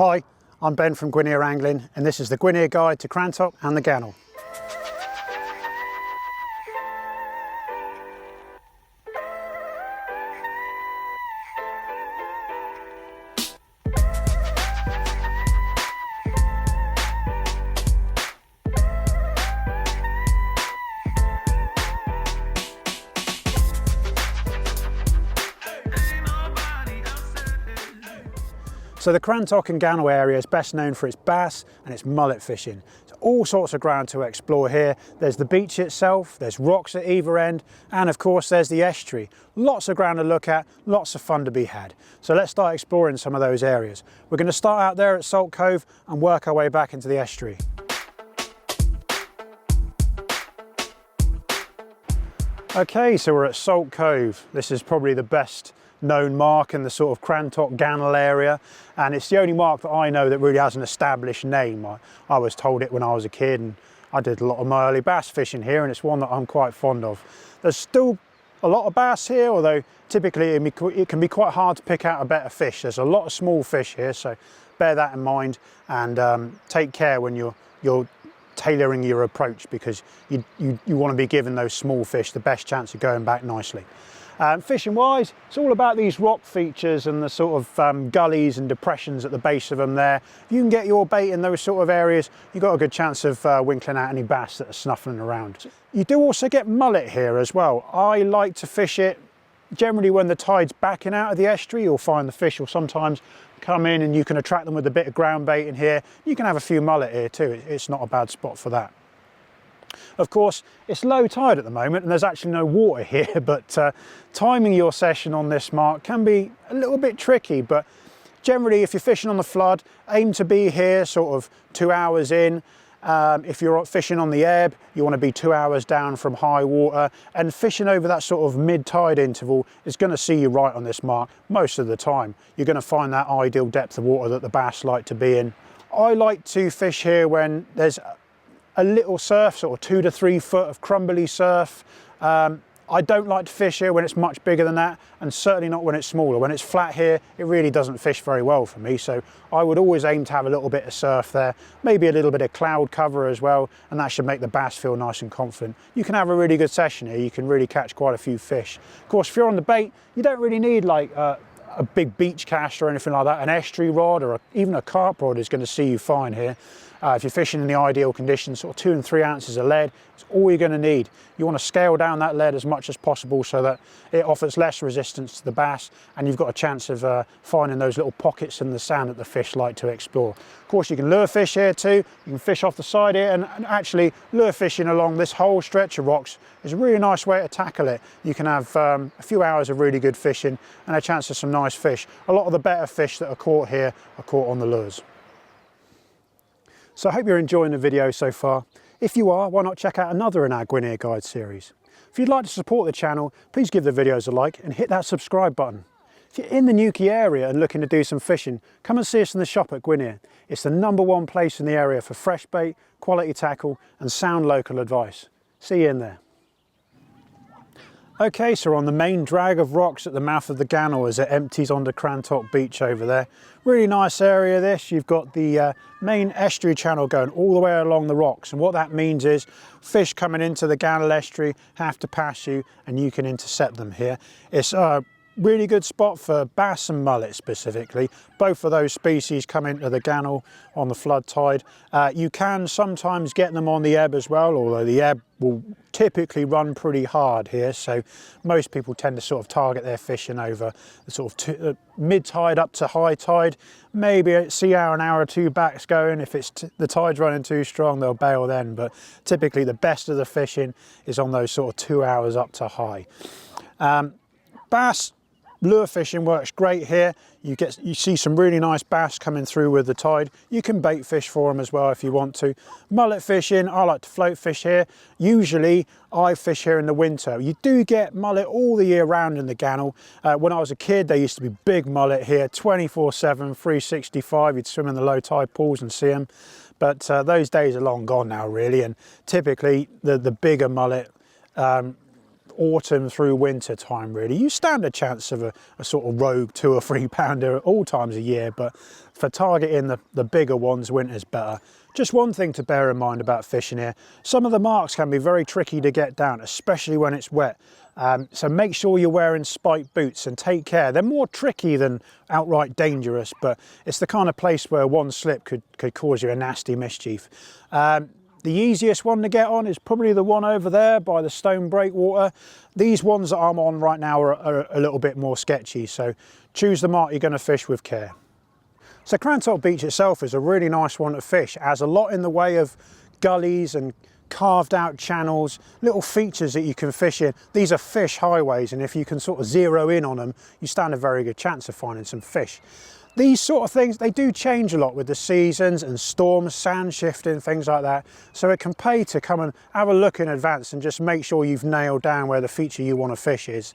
Hi, I'm Ben from Gwinear Angling, and this is the Gwinear Guide to Crantock and the Gannel. So the Crantock and Gannel area is best known for its bass and its mullet fishing. There's all sorts of ground to explore here. There's the beach itself, there's rocks at either end, and of course there's the estuary. Lots of ground to look at, lots of fun to be had. So let's start exploring some of those areas. We're going to start out there at Salt Cove and work our way back into the estuary. Okay, so we're at Salt Cove. This is probably the best known mark in the sort of Crantock Gannel area, and it's the only mark that I know that really has an established name. I was told it when I was a kid, and I did a lot of my early bass fishing here, and it's one that I'm quite fond of. There's still a lot of bass here, although typically it can be quite hard to pick out a better fish. There's a lot of small fish here, so bear that in mind, and take care when you're tailoring your approach, because you want to be giving those small fish the best chance of going back nicely. Fishing wise, it's all about these rock features and the sort of gullies and depressions at the base of them there. If you can get your bait in those sort of areas, you've got a good chance of winkling out any bass that are snuffling around. You do also get mullet here as well. I like to fish it generally when the tide's backing out of the estuary. You'll find the fish will sometimes come in and you can attract them with a bit of ground bait in here. You can have a few mullet here too. It's not a bad spot for that. Of course, it's low tide at the moment and there's actually no water here, but timing your session on this mark can be a little bit tricky, but generally if you're fishing on the flood, aim to be here sort of 2 hours in. If you're fishing on the ebb, you want to be 2 hours down from high water, and fishing over that sort of mid-tide interval is going to see you right on this mark most of the time. You're going to find that ideal depth of water that the bass like to be in. I like to fish here when there's a little surf, sort of 2 to 3 foot of crumbly surf. I don't like to fish here when it's much bigger than that, and certainly not when it's smaller. When it's flat here, it really doesn't fish very well for me, so I would always aim to have a little bit of surf there, maybe a little bit of cloud cover as well, and that should make the bass feel nice and confident. You can have a really good session here, you can really catch quite a few fish. Of course, if you're on the bait, you don't really need like a big beach cast or anything like that. An estuary rod or even a carp rod is going to see you fine here. If you're fishing in the ideal conditions, sort of 2 and 3 ounces of lead, it's all you're going to need. You want to scale down that lead as much as possible so that it offers less resistance to the bass, and you've got a chance of finding those little pockets in the sand that the fish like to explore. Of course, you can lure fish here too. You can fish off the side here, and actually lure fishing along this whole stretch of rocks is a really nice way to tackle it. You can have a few hours of really good fishing and a chance of some nice fish. A lot of the better fish that are caught here are caught on the lures. So I hope you're enjoying the video so far. If you are, why not check out another in our Gwinear Guide series. If you'd like to support the channel, please give the videos a like and hit that subscribe button. If you're in the Newquay area and looking to do some fishing, come and see us in the shop at Gwinear. It's the #1 place in the area for fresh bait, quality tackle and sound local advice. See you in there. Okay, so we're on the main drag of rocks at the mouth of the Gannel as it empties onto Crantock Beach over there. Really nice area this. You've got the main estuary channel going all the way along the rocks, and what that means is fish coming into the Gannel estuary have to pass you and you can intercept them here. It's really good spot for bass and mullet specifically. Both of those species come into the Gannel on the flood tide. You can sometimes get them on the ebb as well, although the ebb will typically run pretty hard here, so most people tend to sort of target their fishing over the sort of mid-tide up to high tide. Maybe see how an hour or two back's going. If it's the tide's running too strong, they'll bail then, but typically the best of the fishing is on those sort of 2 hours up to high. Bass lure fishing works great here. You see some really nice bass coming through with the tide. You can bait fish for them as well if you want to. Mullet fishing, I like to float fish here. Usually I fish here in the winter. You do get mullet all the year round in the Gannel. When I was a kid, there used to be big mullet here, 24/7, 365. You'd swim in the low tide pools and see them. But those days are long gone now really, and typically the bigger mullet autumn through winter time really. You stand a chance of a sort of rogue 2 or 3 pounder at all times of year, but for targeting the bigger ones, winter's better. Just one thing to bear in mind about fishing here, some of the marks can be very tricky to get down, especially when it's wet. So make sure you're wearing spiked boots and take care. They're more tricky than outright dangerous, but it's the kind of place where one slip could cause you a nasty mischief. The easiest one to get on is probably the one over there by the stone breakwater. These ones that I'm on right now are a little bit more sketchy, so choose the mark you're going to fish with care. So Crantock Beach itself is a really nice one to fish. It has a lot in the way of gullies and carved out channels, little features that you can fish in. These are fish highways, and if you can sort of zero in on them, you stand a very good chance of finding some fish. These sort of things, they do change a lot with the seasons and storms, sand shifting, things like that. So it can pay to come and have a look in advance and just make sure you've nailed down where the feature you want to fish is.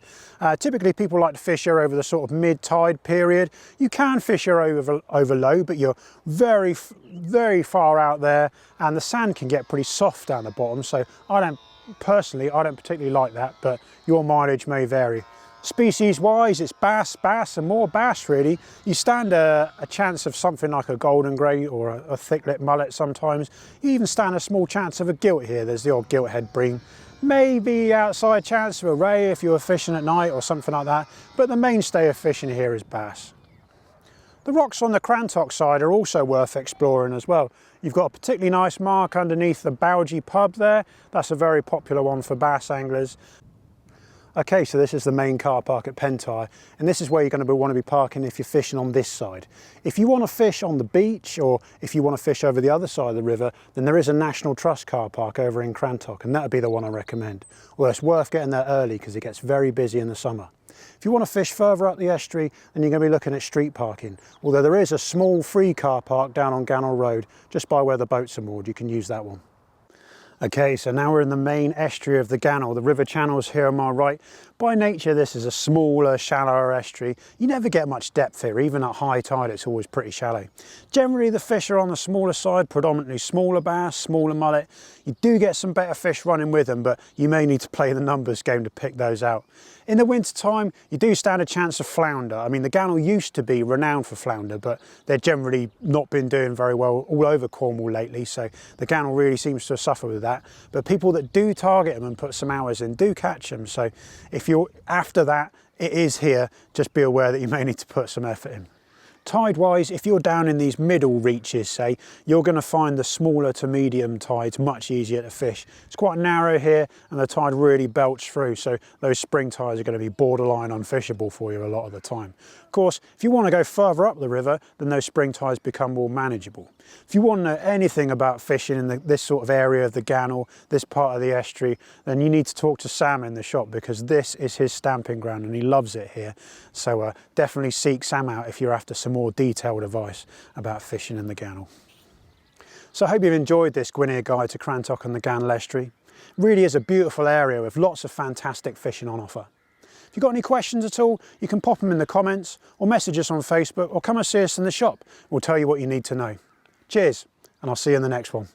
Typically people like to fish here over the sort of mid-tide period. You can fish here over low, but you're very, very far out there and the sand can get pretty soft down the bottom. So I don't particularly like that, but your mileage may vary. Species wise, it's bass and more bass really. You stand a chance of something like a golden grey or a thick-lipped mullet sometimes. You even stand a small chance of a gilt here. There's the odd gilt-head bream. Maybe outside chance of a ray if you were fishing at night or something like that. But the mainstay of fishing here is bass. The rocks on the Crantock side are also worth exploring as well. You've got a particularly nice mark underneath the Bowgie pub there. That's a very popular one for bass anglers. Okay, so this is the main car park at Pentire, and this is where you're going to want to be parking if you're fishing on this side. If you want to fish on the beach, or if you want to fish over the other side of the river, then there is a National Trust car park over in Crantock, and that would be the one I recommend. Well, it's worth getting there early because it gets very busy in the summer. If you want to fish further up the estuary, then you're going to be looking at street parking. Although there is a small free car park down on Gannel Road, just by where the boats are moored. You can use that one. Okay, so now we're in the main estuary of the Gannel. The river channel's here on my right. By nature, this is a smaller, shallower estuary. You never get much depth here. Even at high tide, it's always pretty shallow. Generally, the fish are on the smaller side, predominantly smaller bass, smaller mullet. You do get some better fish running with them, but you may need to play the numbers game to pick those out. In the winter time, you do stand a chance of flounder. I mean, the Gannel used to be renowned for flounder, but they've generally not been doing very well all over Cornwall lately, so the Gannel really seems to suffer with that. But people that do target them and put some hours in do catch them, so if you're after that, it is here. Just be aware that you may need to put some effort in. Tide-wise, if you're down in these middle reaches, say, you're going to find the smaller to medium tides much easier to fish. It's quite narrow here and the tide really belts through, so those spring tides are going to be borderline unfishable for you a lot of the time. Of course, if you want to go further up the river, then those spring tides become more manageable. If you want to know anything about fishing in this sort of area of the Gannel, this part of the estuary, then you need to talk to Sam in the shop because this is his stamping ground and he loves it here. So definitely seek Sam out if you're after some more detailed advice about fishing in the Gannel. So I hope you've enjoyed this Gwinear guide to Crantock and the Gannel estuary. It really is a beautiful area with lots of fantastic fishing on offer. If you've got any questions at all, you can pop them in the comments or message us on Facebook or come and see us in the shop. We'll tell you what you need to know. Cheers, and I'll see you in the next one.